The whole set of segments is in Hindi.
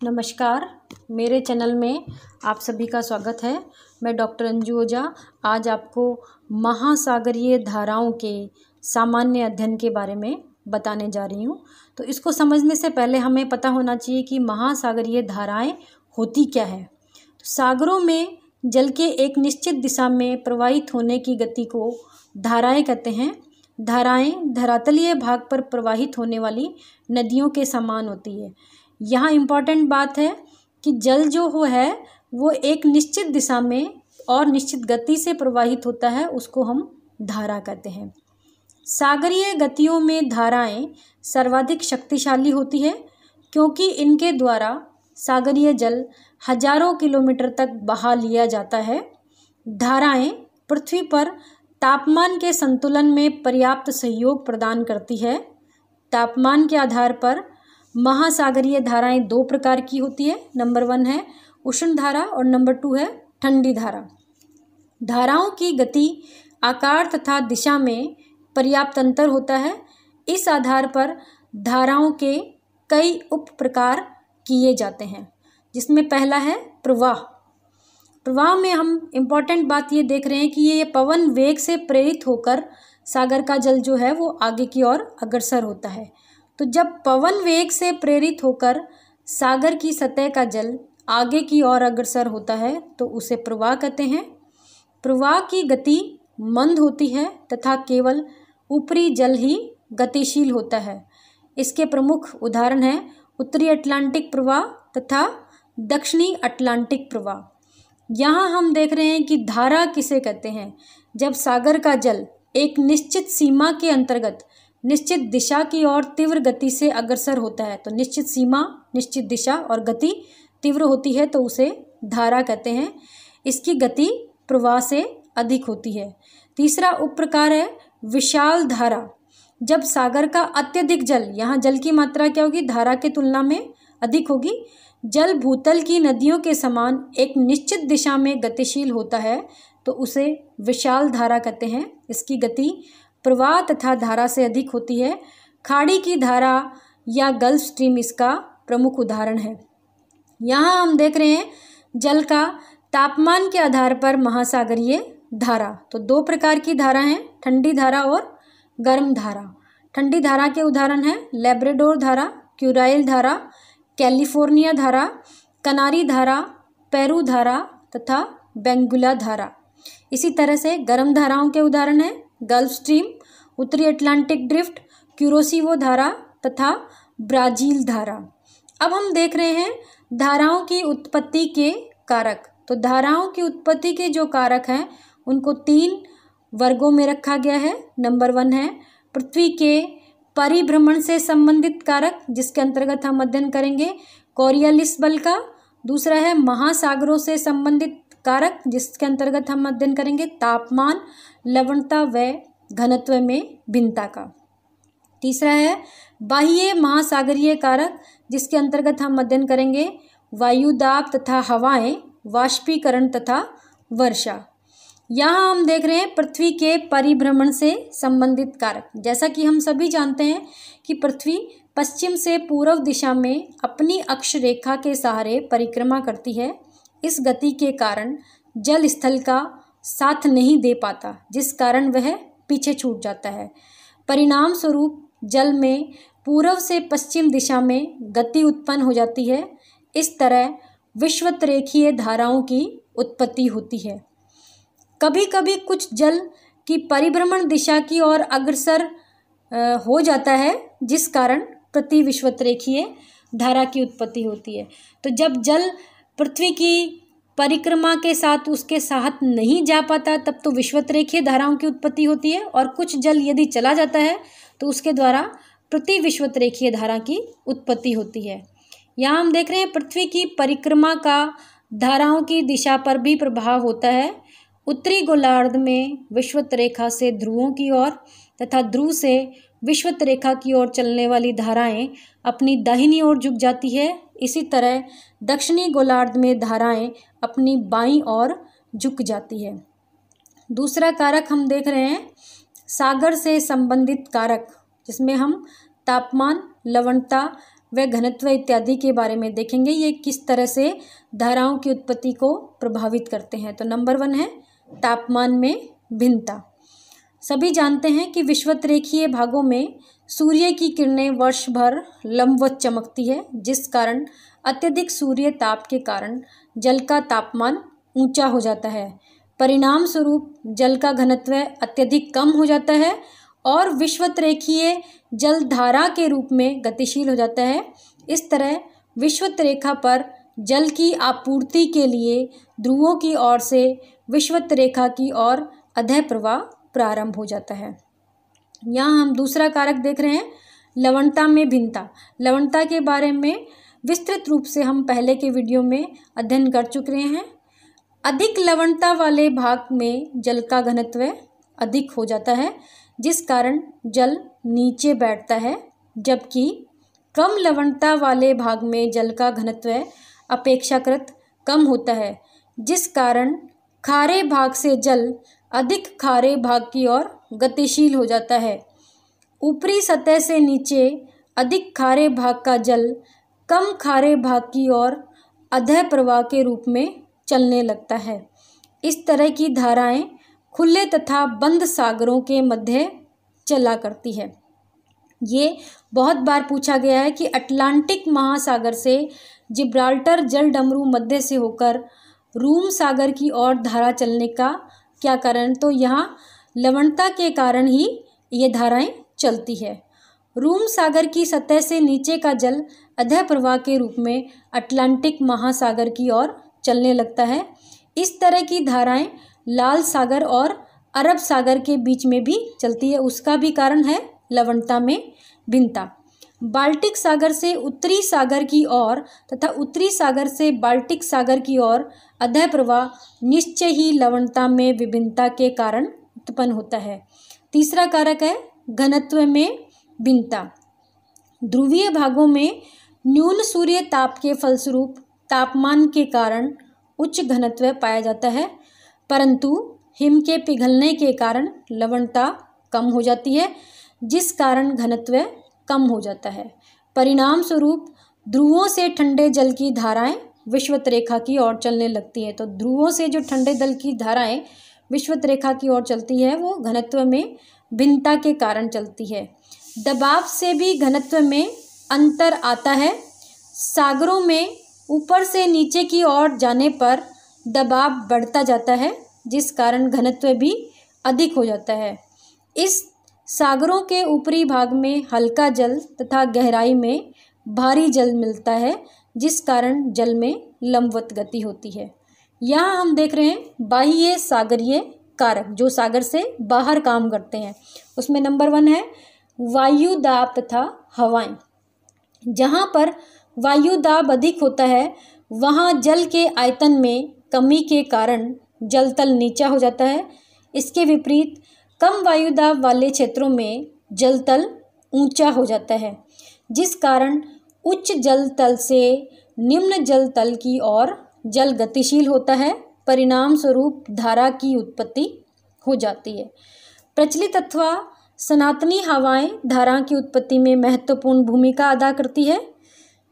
नमस्कार, मेरे चैनल में आप सभी का स्वागत है। मैं डॉक्टर अंजू ओझा आज आपको महासागरीय धाराओं के सामान्य अध्ययन के बारे में बताने जा रही हूँ। तो इसको समझने से पहले हमें पता होना चाहिए कि महासागरीय धाराएं होती क्या है। तो सागरों में जल के एक निश्चित दिशा में प्रवाहित होने की गति को धाराएं कहते हैं। धाराएं धरातलीय भाग पर प्रवाहित होने वाली नदियों के समान होती है। यहाँ इम्पॉर्टेंट बात है कि जल जो वो एक निश्चित दिशा में और निश्चित गति से प्रवाहित होता है, उसको हम धारा कहते हैं। सागरीय गतियों में धाराएं सर्वाधिक शक्तिशाली होती है क्योंकि इनके द्वारा सागरीय जल हजारों किलोमीटर तक बहा लिया जाता है। धाराएं पृथ्वी पर तापमान के संतुलन में पर्याप्त सहयोग प्रदान करती है। तापमान के आधार पर महासागरीय धाराएं दो प्रकार की होती है। नंबर 1 है उष्ण धारा और नंबर 2 है ठंडी धारा। धाराओं की गति, आकार तथा दिशा में पर्याप्त अंतर होता है। इस आधार पर धाराओं के कई उप प्रकार किए जाते हैं, जिसमें पहला है प्रवाह। प्रवाह में हम इम्पॉर्टेंट बात ये देख रहे हैं कि ये पवन वेग से प्रेरित होकर सागर का जल जो है वो आगे की ओर अग्रसर होता है। तो जब पवन वेग से प्रेरित होकर सागर की सतह का जल आगे की ओर अग्रसर होता है तो उसे प्रवाह कहते हैं। प्रवाह की गति मंद होती है तथा केवल ऊपरी जल ही गतिशील होता है। इसके प्रमुख उदाहरण हैं उत्तरी अटलांटिक प्रवाह तथा दक्षिणी अटलांटिक प्रवाह। यहाँ हम देख रहे हैं कि धारा किसे कहते हैं। जब सागर का जल एक निश्चित सीमा के अंतर्गत निश्चित दिशा की ओर तीव्र गति से अग्रसर होता है, तो निश्चित सीमा, निश्चित दिशा और गति तीव्र होती है तो उसे धारा कहते हैं। इसकी गति प्रवाह से अधिक होती है। तीसरा उप प्रकार है विशाल धारा। जब सागर का अत्यधिक जल, यहाँ जल की मात्रा क्या होगी, धारा के तुलना में अधिक होगी। जल भूतल की नदियों के समान एक निश्चित दिशा में गतिशील होता है तो उसे विशाल धारा कहते हैं। इसकी गति प्रवाह तथा धारा से अधिक होती है। खाड़ी की धारा या गल्फ स्ट्रीम इसका प्रमुख उदाहरण है। यहाँ हम देख रहे हैं जल का तापमान के आधार पर महासागरीय धारा। तो दो प्रकार की धारा हैं, ठंडी धारा और गर्म धारा। ठंडी धारा के उदाहरण हैं लेब्राडोर धारा, क्यूराइल धारा, कैलिफोर्निया धारा, कनारी धारा, पेरू धारा तथा बेंगुला धारा। इसी तरह से गर्म धाराओं के उदाहरण हैं गल्फ स्ट्रीम, उत्तरी अटलांटिक ड्रिफ्ट, क्यूरोसिवो धारा तथा ब्राजील धारा। अब हम देख रहे हैं धाराओं की उत्पत्ति के कारक। तो धाराओं की उत्पत्ति के जो कारक हैं उनको 3 वर्गों में रखा गया है। नंबर 1 है पृथ्वी के परिभ्रमण से संबंधित कारक, जिसके अंतर्गत हम अध्ययन करेंगे कोरियोलिस बल का। दूसरा है महासागरों से संबंधित कारक, जिसके अंतर्गत हम अध्ययन करेंगे तापमान, लवणता व घनत्व में भिन्नता का। तीसरा है बाह्य महासागरीय कारक, जिसके अंतर्गत हम अध्ययन करेंगे वायु दाब तथा हवाएं, वाष्पीकरण तथा वर्षा। यहाँ हम देख रहे हैं पृथ्वी के परिभ्रमण से संबंधित कारक। जैसा कि हम सभी जानते हैं कि पृथ्वी पश्चिम से पूर्व दिशा में अपनी अक्ष रेखा के सहारे परिक्रमा करती है। इस गति के कारण जल स्थल का साथ नहीं दे पाता, जिस कारण वह पीछे छूट जाता है। परिणाम स्वरूप जल में पूर्व से पश्चिम दिशा में गति उत्पन्न हो जाती है। इस तरह विषुवतरेखीय धाराओं की उत्पत्ति होती है। कभी कभी कुछ जल की परिभ्रमण दिशा की ओर अग्रसर हो जाता है, जिस कारण प्रति विषुवतरेखीय धारा की उत्पत्ति होती है। तो जब जल पृथ्वी की परिक्रमा के साथ उसके साथ नहीं जा पाता तब तो विषुवतरेखीय धाराओं की उत्पत्ति होती है, और कुछ जल यदि चला जाता है तो उसके द्वारा प्रति विषुवतरेखीय धारा की उत्पत्ति होती है। यहाँ हम देख रहे हैं पृथ्वी की परिक्रमा का धाराओं की दिशा पर भी प्रभाव होता है। उत्तरी गोलार्ध में विषुवतरेखा से ध्रुवों की ओर तथा ध्रुव से विषुवतरेखा की ओर चलने वाली धाराएं अपनी दाहिनी ओर झुक जाती है। इसी तरह दक्षिणी गोलार्ध में धाराएं अपनी बाईं ओर झुक जाती है। दूसरा कारक हम देख रहे हैं सागर से संबंधित कारक, जिसमें हम तापमान, लवणता व घनत्व इत्यादि के बारे में देखेंगे, ये किस तरह से धाराओं की उत्पत्ति को प्रभावित करते हैं। तो नंबर 1 है तापमान में भिन्नता। सभी जानते हैं कि विषुवतरेखीय भागों में सूर्य की किरणें वर्ष भर लंबवत चमकती है, जिस कारण अत्यधिक सूर्य ताप के कारण जल का तापमान ऊंचा हो जाता है। परिणाम स्वरूप जल का घनत्व अत्यधिक कम हो जाता है और विषुवतरेखीय जल धारा के रूप में गतिशील हो जाता है। इस तरह विषुवतरेखा पर जल की आपूर्ति के लिए ध्रुवों की ओर से विषुवतरेखा की ओर अधः प्रवाह प्रारंभ हो जाता है। यहाँ हम दूसरा कारक देख रहे हैं, लवणता में भिन्नता। लवणता के बारे में विस्तृत रूप से हम पहले के वीडियो में अध्ययन कर चुके हैं। अधिक लवणता वाले भाग में जल का घनत्व अधिक हो जाता है, जिस कारण जल नीचे बैठता है, जबकि कम लवणता वाले भाग में जल का घनत्व अपेक्षाकृत कम होता है, जिस कारण खारे भाग से जल अधिक खारे भाग की ओर गतिशील हो जाता है। ऊपरी सतह से नीचे अधिक खारे भाग का जल कम खारे भाग की ओर अधः प्रवाह के रूप में चलने लगता है। इस तरह की धाराएं खुले तथा बंद सागरों के मध्य चला करती है। ये बहुत बार पूछा गया है कि अटलांटिक महासागर से जिब्राल्टर जल डमरू मध्य से होकर रूम सागर की ओर धारा चलने का क्या कारण? तो यहाँ लवणता के कारण ही ये धाराएं चलती है। रूम सागर की सतह से नीचे का जल अधः प्रवाह के रूप में अटलांटिक महासागर की ओर चलने लगता है। इस तरह की धाराएं लाल सागर और अरब सागर के बीच में भी चलती है। उसका भी कारण है लवणता में भिन्नता। बाल्टिक सागर से उत्तरी सागर की ओर तथा उत्तरी सागर से बाल्टिक सागर की ओर अधः प्रवाह निश्चय ही लवणता में विभिन्नता के कारण उत्पन्न होता है। तीसरा कारक है घनत्व में भिन्नता। ध्रुवीय भागों में न्यून सूर्य ताप के फलस्वरूप तापमान के कारण उच्च घनत्व पाया जाता है, परंतु हिम के पिघलने के कारण लवणता कम हो जाती है, जिस कारण घनत्व कम हो जाता है। परिणाम स्वरूप ध्रुवों से ठंडे जल की धाराएं विषुवतरेखा की ओर चलने लगती है। तो ध्रुवों से जो ठंडे जल की धाराएं विषुवतरेखा की ओर चलती है, वो घनत्व में भिन्नता के कारण चलती है। दबाव से भी घनत्व में अंतर आता है। सागरों में ऊपर से नीचे की ओर जाने पर दबाव बढ़ता जाता है, जिस कारण घनत्व भी अधिक हो जाता है। इस सागरों के ऊपरी भाग में हल्का जल तथा गहराई में भारी जल मिलता है, जिस कारण जल में लंबवत गति होती है। यहाँ हम देख रहे हैं बाह्य सागरीय कारक जो सागर से बाहर काम करते हैं। उसमें नंबर 1 है वायु दाब तथा हवाएं। जहाँ पर वायु दाब अधिक होता है, वहाँ जल के आयतन में कमी के कारण जल तल नीचा हो जाता है। इसके विपरीत कम वायु दाब वाले क्षेत्रों में जल तल ऊंचा हो जाता है, जिस कारण उच्च जल तल से निम्न जल तल की ओर जल गतिशील होता है। परिणाम स्वरूप धारा की उत्पत्ति हो जाती है। प्रचलित अथवा सनातनी हवाएं धारा की उत्पत्ति में महत्वपूर्ण भूमिका अदा करती है।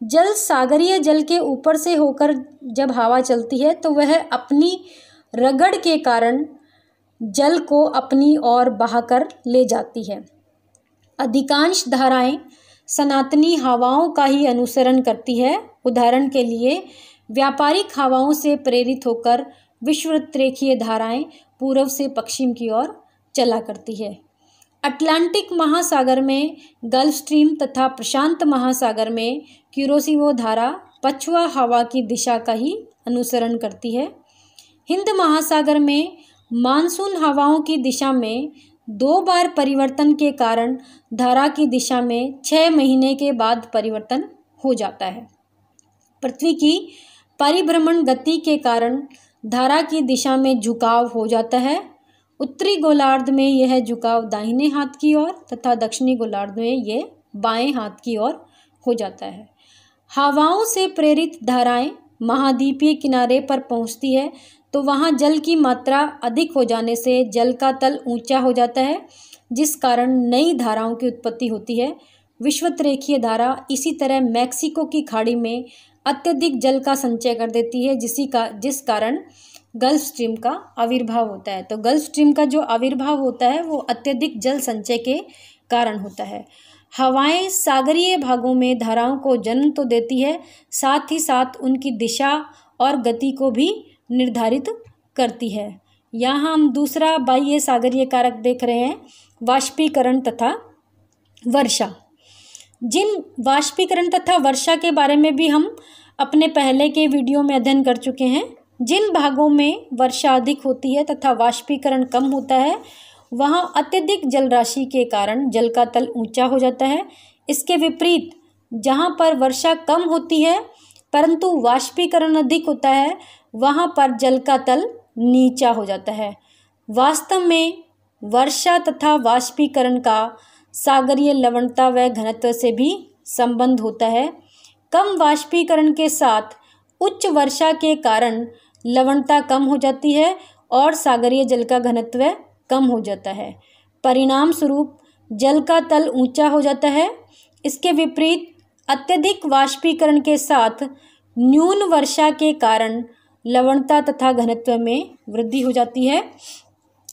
जल सागरीय जल के ऊपर से होकर जब हवा चलती है, तो वह अपनी रगड़ के कारण जल को अपनी ओर बहाकर ले जाती है। अधिकांश धाराएं सनातनी हवाओं का ही अनुसरण करती है। उदाहरण के लिए व्यापारिक हवाओं से प्रेरित होकर विषुवतरेखीय धाराएं पूर्व से पश्चिम की ओर चला करती है। अटलांटिक महासागर में गल्फ स्ट्रीम तथा प्रशांत महासागर में क्यूरोसिवो धारा पछुआ हवा की दिशा का ही अनुसरण करती है। हिंद महासागर में मानसून हवाओं की दिशा में 2 बार परिवर्तन के कारण धारा की दिशा में 6 महीने के बाद परिवर्तन हो जाता है। पृथ्वी की परिभ्रमण गति के कारण धारा की दिशा में झुकाव हो जाता है। उत्तरी गोलार्ध में यह झुकाव दाहिने हाथ की ओर तथा दक्षिणी गोलार्ध में यह बाएं हाथ की ओर हो जाता है। हवाओं से प्रेरित धाराएं महाद्वीपीय किनारे पर पहुंचती है, तो वहां जल की मात्रा अधिक हो जाने से जल का तल ऊंचा हो जाता है, जिस कारण नई धाराओं की उत्पत्ति होती है। विषुवत-रेखीय धारा इसी तरह मैक्सिको की खाड़ी में अत्यधिक जल का संचय कर देती है, जिस कारण गल्फ स्ट्रीम का आविर्भाव होता है। तो गल्फ स्ट्रीम का जो आविर्भाव होता है वो अत्यधिक जल संचय के कारण होता है। हवाएं सागरीय भागों में धाराओं को जन्म तो देती है, साथ ही साथ उनकी दिशा और गति को भी निर्धारित करती है। यहाँ हम दूसरा बाह्य सागरीय कारक देख रहे हैं, वाष्पीकरण तथा वर्षा। जिन वाष्पीकरण तथा वर्षा के बारे में भी हम अपने पहले के वीडियो में अध्ययन कर चुके हैं। जिन भागों में वर्षा अधिक होती है तथा वाष्पीकरण कम होता है, वहाँ अत्यधिक जल राशि के कारण जल का तल ऊंचा हो जाता है। इसके विपरीत जहाँ पर वर्षा कम होती है परंतु वाष्पीकरण अधिक होता है, वहाँ पर जल का तल नीचा हो जाता है। वास्तव में वर्षा तथा वाष्पीकरण का सागरीय लवणता व घनत्व से भी संबंध होता है। कम वाष्पीकरण के साथ उच्च वर्षा के कारण लवणता कम हो जाती है और सागरीय जल का घनत्व कम हो जाता है। परिणाम स्वरूप जल का तल ऊंचा हो जाता है। इसके विपरीत अत्यधिक वाष्पीकरण के साथ न्यून वर्षा के कारण लवणता तथा घनत्व में वृद्धि हो जाती है,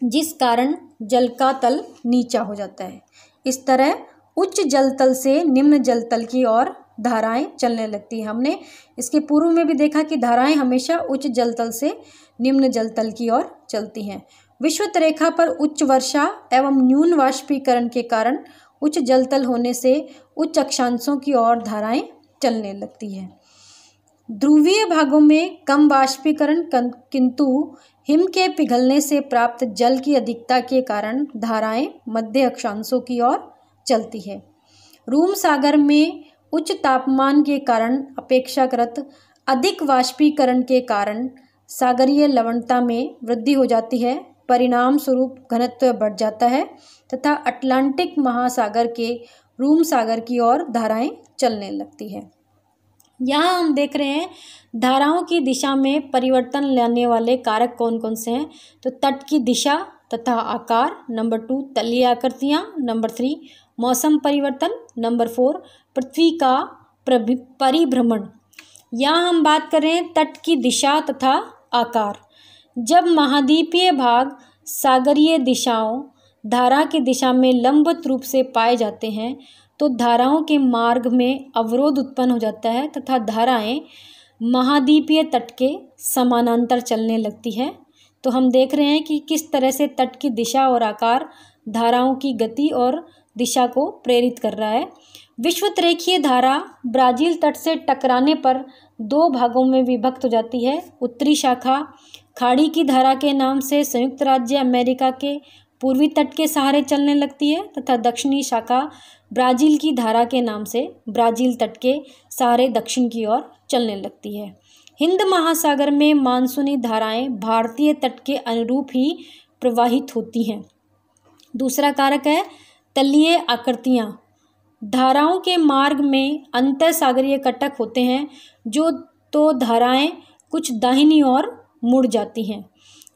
जिस कारण जल का तल नीचा हो जाता है। इस तरह उच्च जल तल से निम्न जल तल की ओर धाराएं चलने लगती है। हमने इसके पूर्व में भी देखा कि धाराएं हमेशा उच्च जल तल से निम्न जल तल की ओर चलती हैं। विषुवत रेखा पर उच्च वर्षा एवं न्यून वाष्पीकरण के कारण उच्च जलतल होने से उच्च अक्षांशों की ओर धाराएं चलने लगती है। ध्रुवीय भागों में कम वाष्पीकरण किंतु हिम के पिघलने से प्राप्त जल की अधिकता के कारण धाराएं मध्य अक्षांशों की ओर चलती है। रूम सागर में उच्च तापमान के कारण अपेक्षाकृत अधिक वाष्पीकरण के कारण सागरीय लवणता में वृद्धि हो जाती है। परिणाम स्वरूप घनत्व बढ़ जाता है तथा अटलांटिक महासागर के रूम सागर की ओर धाराएं चलने लगती है। यहाँ हम देख रहे हैं धाराओं की दिशा में परिवर्तन लाने वाले कारक कौन कौन से हैं। तो तट की दिशा तथा आकार, नंबर 2 तलीय आकृतियाँ, नंबर 3 मौसम परिवर्तन, नंबर 4 पृथ्वी का परिभ्रमण। यहाँ हम बात कर रहे हैं तट की दिशा तथा आकार। जब महाद्वीपीय भाग सागरीय दिशाओं धारा की दिशा में लंबवत रूप से पाए जाते हैं तो धाराओं के मार्ग में अवरोध उत्पन्न हो जाता है तथा धाराएं महाद्वीपीय तट के समानांतर चलने लगती है। तो हम देख रहे हैं कि किस तरह से तट की दिशा और आकार धाराओं की गति और दिशा को प्रेरित कर रहा है। विषुवत-रेखीय धारा ब्राज़ील तट से टकराने पर दो भागों में विभक्त हो जाती है। उत्तरी शाखा खाड़ी की धारा के नाम से संयुक्त राज्य अमेरिका के पूर्वी तट के सहारे चलने लगती है तथा दक्षिणी शाखा ब्राज़ील की धारा के नाम से ब्राज़ील तट के सहारे दक्षिण की ओर चलने लगती है। हिंद महासागर में मानसूनी धाराएं भारतीय तट के अनुरूप ही प्रवाहित होती हैं। दूसरा कारक है तलीय आकृतियाँ। धाराओं के मार्ग में अंतःसागरीय कटक होते हैं जो तो धाराएं कुछ दाहिनी ओर मुड़ जाती हैं।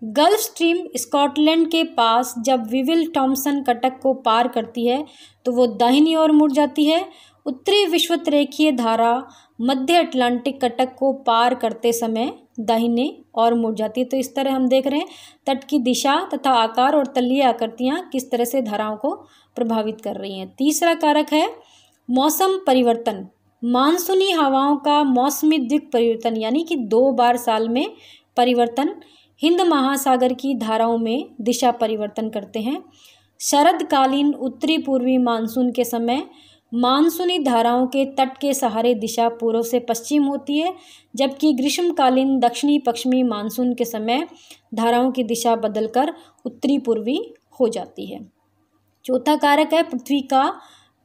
गल्फ स्ट्रीम स्कॉटलैंड के पास जब विविल थॉम्सन कटक को पार करती है तो वो दाहिनी ओर मुड़ जाती है। उत्तरी विषुवत-रेखीय धारा मध्य अटलांटिक कटक को पार करते समय दाहिने ओर मुड़ जाती है। तो इस तरह हम देख रहे हैं तट की दिशा तथा आकार और तलीय आकृतियाँ किस तरह से धाराओं को प्रभावित कर रही हैं। तीसरा कारक है मौसम परिवर्तन। मानसूनी हवाओं का मौसमी द्विक परिवर्तन यानी कि 2 बार साल में परिवर्तन हिंद महासागर की धाराओं में दिशा परिवर्तन करते हैं। शरदकालीन उत्तरी पूर्वी मानसून के समय मानसूनी धाराओं के तट के सहारे दिशा पूर्व से पश्चिम होती है, जबकि ग्रीष्मकालीन दक्षिणी पश्चिमी मानसून के समय धाराओं की दिशा बदलकर उत्तरी पूर्वी हो जाती है। चौथा कारक है पृथ्वी का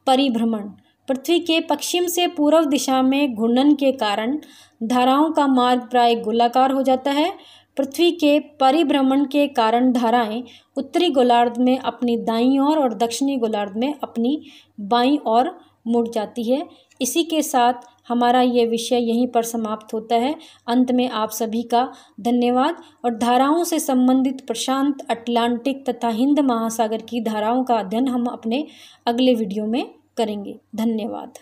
परिभ्रमण। पृथ्वी के पश्चिम से पूर्व दिशा में घूर्णन के कारण धाराओं का मार्ग प्राय गोलाकार हो जाता है। पृथ्वी के परिभ्रमण के कारण धाराएं उत्तरी गोलार्ध में अपनी दाईं ओर और दक्षिणी गोलार्ध में अपनी बाईं ओर मुड़ जाती है। इसी के साथ हमारा ये विषय यहीं पर समाप्त होता है। अंत में आप सभी का धन्यवाद और धाराओं से संबंधित प्रशांत, अटलांटिक तथा हिंद महासागर की धाराओं का अध्ययन हम अपने अगले वीडियो में करेंगे। धन्यवाद।